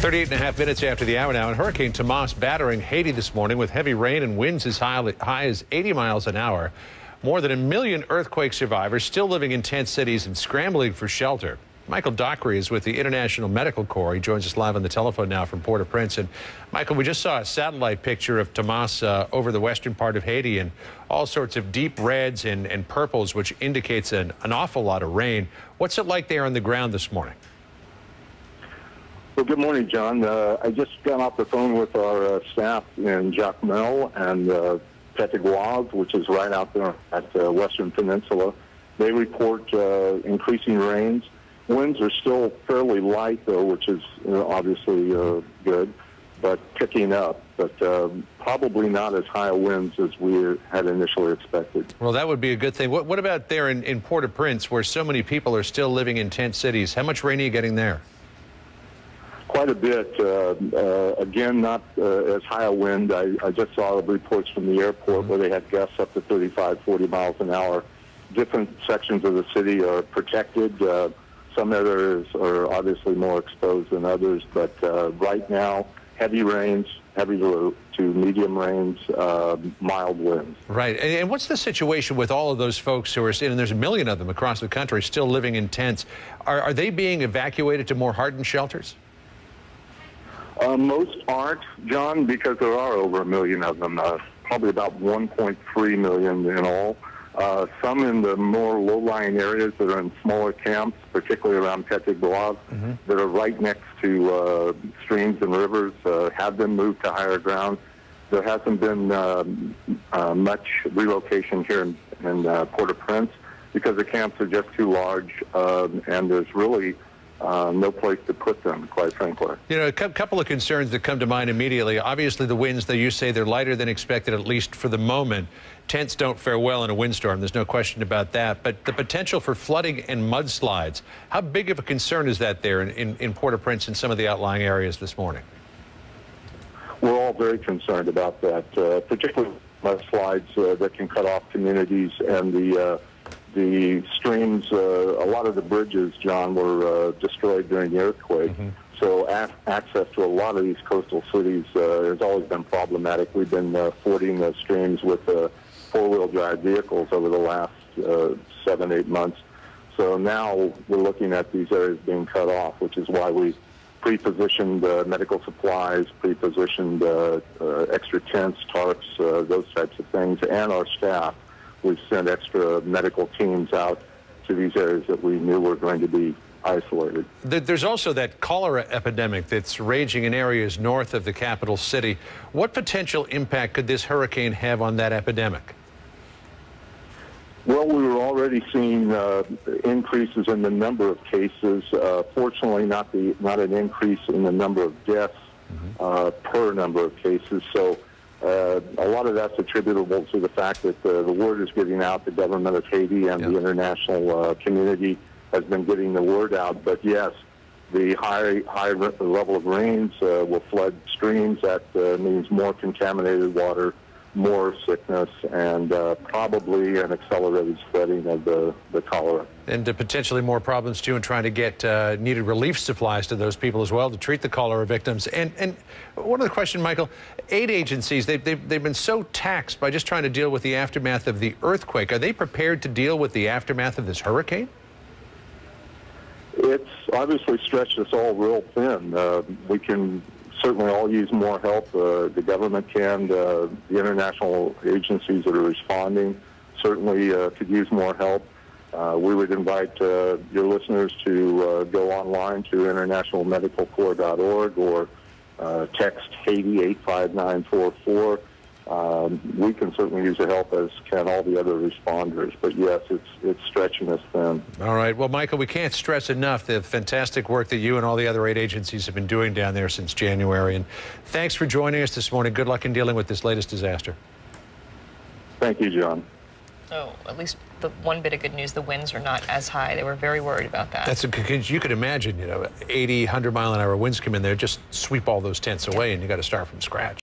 38.5 minutes after the hour now, and Hurricane Tomas battering Haiti this morning with heavy rain and winds as high as 80 miles an hour. More than 1 million earthquake survivors still living in tent cities and scrambling for shelter. Michael Dockrey is with the International Medical Corps. He joins us live on the telephone now from Port-au-Prince. And Michael, we just saw a satellite picture of Tomas over the western part of Haiti, and all sorts of deep reds and purples, which indicates an awful lot of rain. What's it like there on the ground this morning? Well, good morning, John. I just got off the phone with our staff in Dockrey and Petit, which is right out there at the Western Peninsula. They report increasing rains. Winds are still fairly light, though, which is obviously good, but picking up. But probably not as high winds as we had initially expected. Well, that would be a good thing. What about there in Port-au-Prince, where so many people are still living in tent cities? How much rain are you getting there? Quite a bit. Again, not as high a wind. I just saw reports from the airport where they had gusts up to 35, 40 miles an hour. Different sections of the city are protected. Some areas are obviously more exposed than others, but right now, heavy rains, heavy to medium rains, mild winds. Right. And what's the situation with all of those folks who are, and there's 1 million of them across the country, still living in tents? Are they being evacuated to more hardened shelters? Most aren't, John, because there are over 1 million of them, probably about 1.3 million in all. Some in the more low-lying areas that are in smaller camps, particularly around Petit, that are right next to streams and rivers, have been moved to higher ground. There hasn't been much relocation here in Port-au-Prince because the camps are just too large, and there's really no place to put them, quite frankly. You know, a couple of concerns that come to mind immediately. Obviously, the winds, that you say they're lighter than expected, at least for the moment. Tents don't fare well in a windstorm. There's no question about that. But the potential for flooding and mudslides, how big of a concern is that there in Port-au-Prince and some of the outlying areas this morning? We're all very concerned about that, particularly mudslides that can cut off communities and the streams. A lot of the bridges, John, were destroyed during the earthquake. So access to a lot of these coastal cities has always been problematic. We've been fording the streams with four-wheel drive vehicles over the last 7, 8 months. So now we're looking at these areas being cut off, which is why we pre-positioned medical supplies, pre-positioned extra tents, tarps, those types of things, and our staff. We've sent extra medical teams out to these areas that we knew were going to be isolated. There's also that cholera epidemic that's raging in areas north of the capital city. What potential impact could this hurricane have on that epidemic? Well, we were already seeing increases in the number of cases. Fortunately, not an increase in the number of deaths per number of cases. So a lot of that's attributable to the fact that the word is getting out. The government of Haiti and the international community has been getting the word out. But yes, the high level of rains will flood streams. That means more contaminated water, more sickness, and probably an accelerated spreading of the cholera. And potentially more problems, too, in trying to get needed relief supplies to those people as well to treat the cholera victims. And one other question, Michael, aid agencies, they've been so taxed by just trying to deal with the aftermath of the earthquake. Are they prepared to deal with the aftermath of this hurricane? It's obviously stretched us all real thin. We can certainly all use more help. The government can, the international agencies that are responding certainly could use more help. We would invite your listeners to go online to internationalmedicalcorps.org or text Haiti 85944. We can certainly use the help, as can all the other responders. But yes, it's stretching us thin. All right. Well, Michael, we can't stress enough the fantastic work that you and all the other aid agencies have been doing down there since January. And thanks for joining us this morning. Good luck in dealing with this latest disaster. Thank you, John. So at least the one bit of good news, the winds are not as high. They were very worried about that. That's you could imagine, 80, 100 mile an hour winds come in there, just sweep all those tents away, and you got to start from scratch.